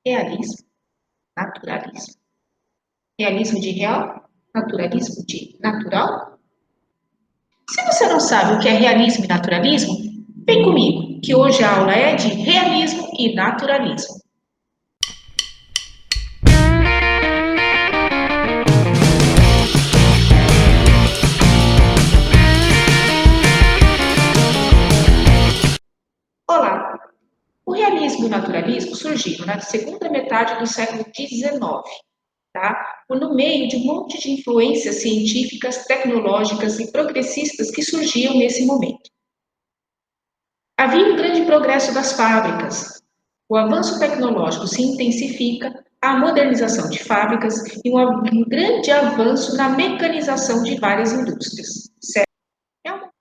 realismo, naturalismo. Realismo de real, naturalismo de natural? Se você não sabe o que é realismo e naturalismo, vem comigo, que hoje a aula é de realismo e naturalismo. Olá! O realismo e o naturalismo surgiram na segunda metade do século XIX, tá? No meio de um monte de influências científicas, tecnológicas e progressistas que surgiam nesse momento. Havia um grande progresso das fábricas, o avanço tecnológico se intensifica, a modernização de fábricas e um grande avanço na mecanização de várias indústrias. Certo?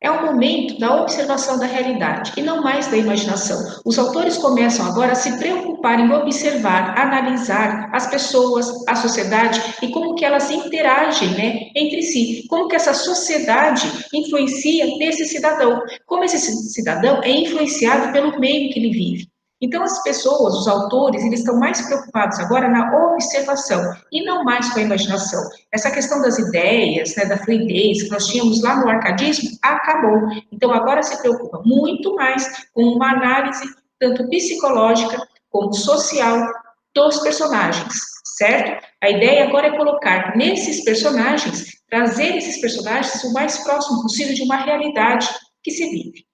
É um momento da observação da realidade e não mais da imaginação. Os autores começam agora a se preocupar em observar, analisar as pessoas, a sociedade e como que elas interagem, né, entre si. Como que essa sociedade influencia nesse cidadão. Como esse cidadão é influenciado pelo meio que ele vive. Então, as pessoas, os autores, eles estão mais preocupados agora na observação e não mais com a imaginação. Essa questão das ideias, né, da fluidez que nós tínhamos lá no arcadismo, acabou. Então, agora se preocupa muito mais com uma análise tanto psicológica como social dos personagens, certo? A ideia agora é colocar nesses personagens, trazer esses personagens o mais próximo possível de uma realidade que se vive.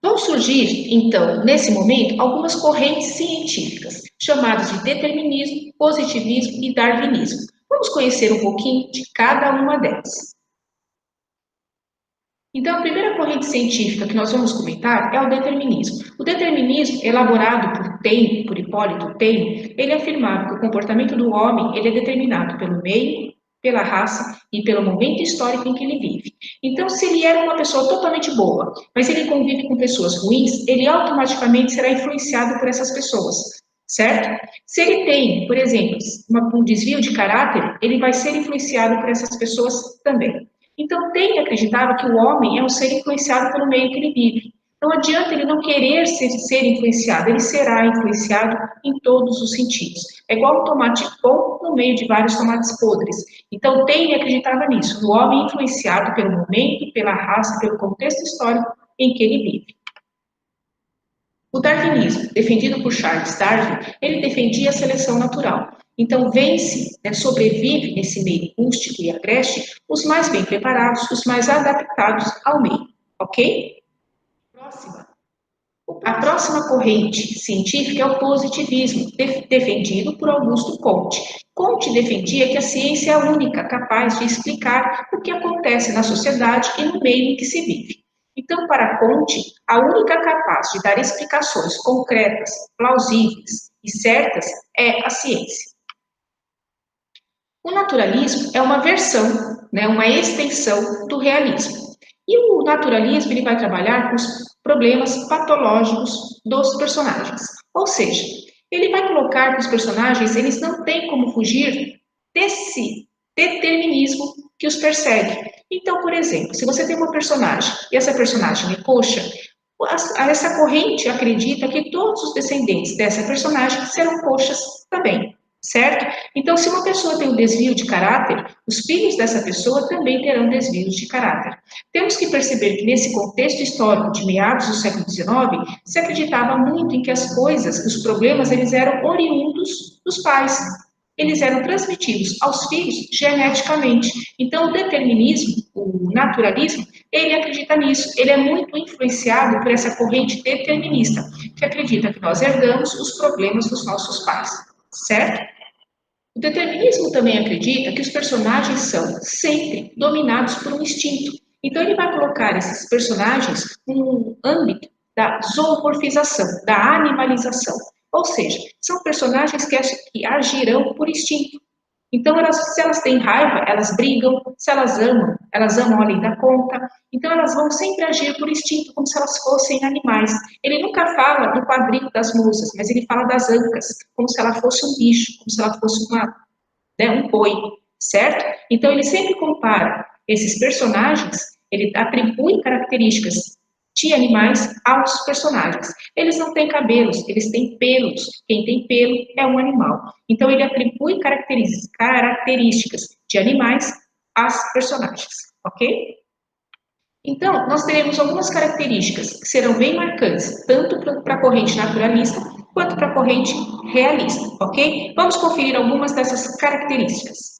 Vão surgir, então, nesse momento, algumas correntes científicas, chamadas de determinismo, positivismo e darwinismo. Vamos conhecer um pouquinho de cada uma delas. Então, a primeira corrente científica que nós vamos comentar é o determinismo. O determinismo, elaborado por Taine, por Hipólito Taine, ele afirmava que o comportamento do homem ele é determinado pelo meio, pela raça e pelo momento histórico em que ele vive. Então, se ele era uma pessoa totalmente boa, mas ele convive com pessoas ruins, ele automaticamente será influenciado por essas pessoas, certo? Se ele tem, por exemplo, um desvio de caráter, ele vai ser influenciado por essas pessoas também. Então, Taine acreditava que o homem é um ser influenciado pelo meio que ele vive. Não adianta ele não querer ser influenciado, ele será influenciado em todos os sentidos. É igual um tomate bom no meio de vários tomates podres. Então, Taine acreditava nisso, no homem influenciado pelo momento, pela raça, pelo contexto histórico em que ele vive. O darwinismo, defendido por Charles Darwin, ele defendia a seleção natural. Então, vence, né, sobrevive nesse meio rústico e agreste os mais bem preparados, os mais adaptados ao meio, ok? A próxima corrente científica é o positivismo, defendido por Augusto Comte. Comte defendia que a ciência é a única capaz de explicar o que acontece na sociedade e no meio em que se vive. Então, para Comte, a única capaz de dar explicações concretas, plausíveis e certas é a ciência. O naturalismo é uma versão, né, uma extensão do realismo. E o naturalismo ele vai trabalhar com os problemas patológicos dos personagens. Ou seja, ele vai colocar que os personagens eles não têm como fugir desse determinismo que os persegue. Então, por exemplo, se você tem uma personagem e essa personagem é coxa, essa corrente acredita que todos os descendentes dessa personagem serão coxas também, certo? Então, se uma pessoa tem um desvio de caráter, os filhos dessa pessoa também terão desvios de caráter. Temos que perceber que nesse contexto histórico de meados do século XIX, se acreditava muito em que as coisas, os problemas, eles eram oriundos dos pais. Eles eram transmitidos aos filhos geneticamente. Então, o determinismo, o naturalismo, ele acredita nisso. Ele é muito influenciado por essa corrente determinista, que acredita que nós herdamos os problemas dos nossos pais, certo? O determinismo também acredita que os personagens são sempre dominados por um instinto. Então, ele vai colocar esses personagens no âmbito da zoomorfização, da animalização. Ou seja, são personagens que agirão por instinto. Então, se elas têm raiva, elas brigam. Se elas amam além da conta. Então, elas vão sempre agir por instinto, como se elas fossem animais. Ele nunca fala do quadril das musas, mas ele fala das ancas, como se ela fosse um bicho, como se ela fosse um boi, certo? Então, ele sempre compara esses personagens, ele atribui características de animais aos personagens. Eles não têm cabelos, eles têm pelos. Quem tem pelo é um animal. Então, ele atribui características de animais às personagens, ok? Então, nós teremos algumas características que serão bem marcantes, tanto para a corrente naturalista quanto para a corrente realista, ok? Vamos conferir algumas dessas características.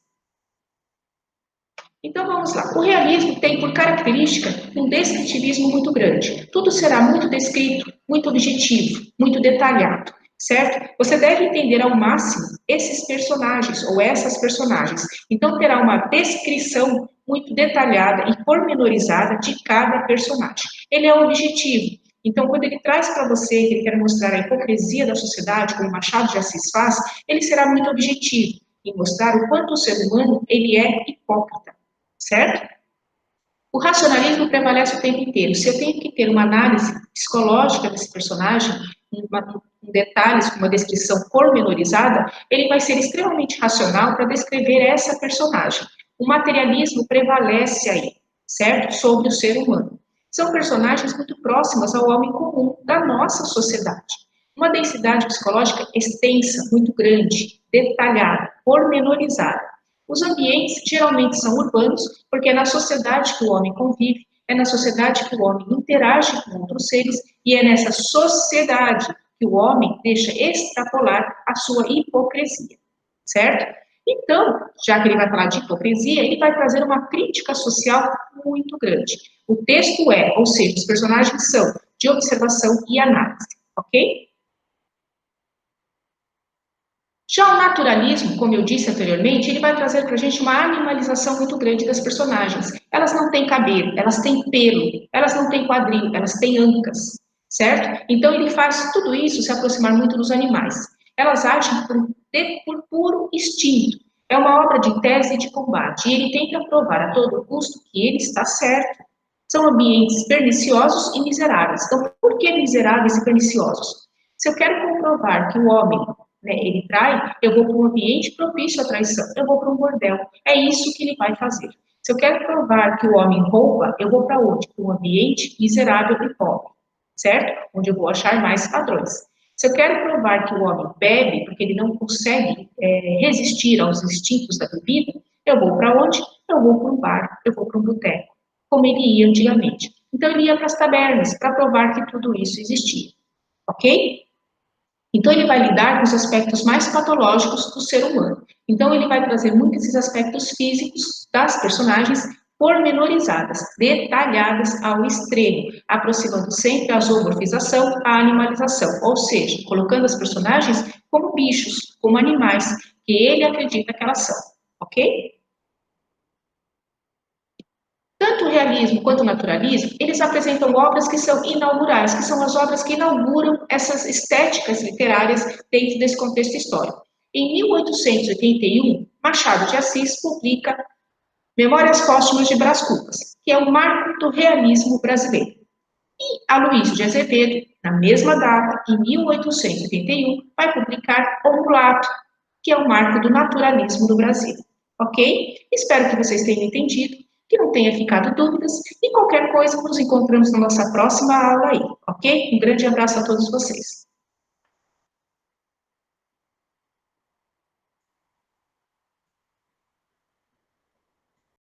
Então vamos lá. O realismo tem por característica um descritivismo muito grande. Tudo será muito descrito, muito objetivo, muito detalhado, certo? Você deve entender ao máximo esses personagens ou essas personagens. Então terá uma descrição muito detalhada e pormenorizada de cada personagem. Ele é objetivo. Então, quando ele traz para você que ele quer mostrar a hipocrisia da sociedade, como Machado de Assis faz, ele será muito objetivo em mostrar o quanto o ser humano ele é hipócrita. Certo? O racionalismo prevalece o tempo inteiro. Se eu tenho que ter uma análise psicológica desse personagem, em detalhes, com uma descrição pormenorizada, ele vai ser extremamente racional para descrever essa personagem. O materialismo prevalece aí, certo? Sobre o ser humano. São personagens muito próximas ao homem comum da nossa sociedade. Uma densidade psicológica extensa, muito grande, detalhada, pormenorizada. Os ambientes geralmente são urbanos, porque é na sociedade que o homem convive, é na sociedade que o homem interage com outros seres e é nessa sociedade que o homem deixa extrapolar a sua hipocrisia, certo? Então, já que ele vai falar de hipocrisia, ele vai trazer uma crítica social muito grande. O texto é, ou seja, os personagens são de observação e análise, ok? Já o naturalismo, como eu disse anteriormente, ele vai trazer para a gente uma animalização muito grande das personagens. Elas não têm cabelo, elas têm pelo, elas não têm quadril, elas têm ancas, certo? Então ele faz tudo isso se aproximar muito dos animais. Elas agem por puro instinto. É uma obra de tese e de combate, e ele tenta provar a todo custo que ele está certo. São ambientes perniciosos e miseráveis. Então, por que miseráveis e perniciosos? Se eu quero comprovar que o homem ele trai, eu vou para um ambiente propício à traição, eu vou para um bordel. É isso que ele vai fazer. Se eu quero provar que o homem rouba, eu vou para onde? Para um ambiente miserável e pobre, certo? Onde eu vou achar mais padrões. Se eu quero provar que o homem bebe, porque ele não consegue resistir aos instintos da bebida, eu vou para onde? Eu vou para um bar, eu vou para um boteco, como ele ia antigamente. Então ele ia para as tabernas para provar que tudo isso existia, ok? Então, ele vai lidar com os aspectos mais patológicos do ser humano. Então, ele vai trazer muitos esses aspectos físicos das personagens pormenorizadas, detalhadas ao extremo, aproximando sempre a zoomorfização à animalização, ou seja, colocando as personagens como bichos, como animais, que ele acredita que elas são, ok? Tanto o realismo quanto o naturalismo, eles apresentam obras que são inaugurais, que são as obras que inauguram essas estéticas literárias dentro desse contexto histórico. Em 1881, Machado de Assis publica Memórias Póstumas de Brás Cubas, que é o marco do realismo brasileiro. E Aloysio de Azevedo, na mesma data, em 1881, vai publicar O Mulato, que é o marco do naturalismo do Brasil. Ok? Espero que vocês tenham entendido, que não tenha ficado dúvidas, e qualquer coisa nos encontramos na nossa próxima aula aí, ok? Um grande abraço a todos vocês.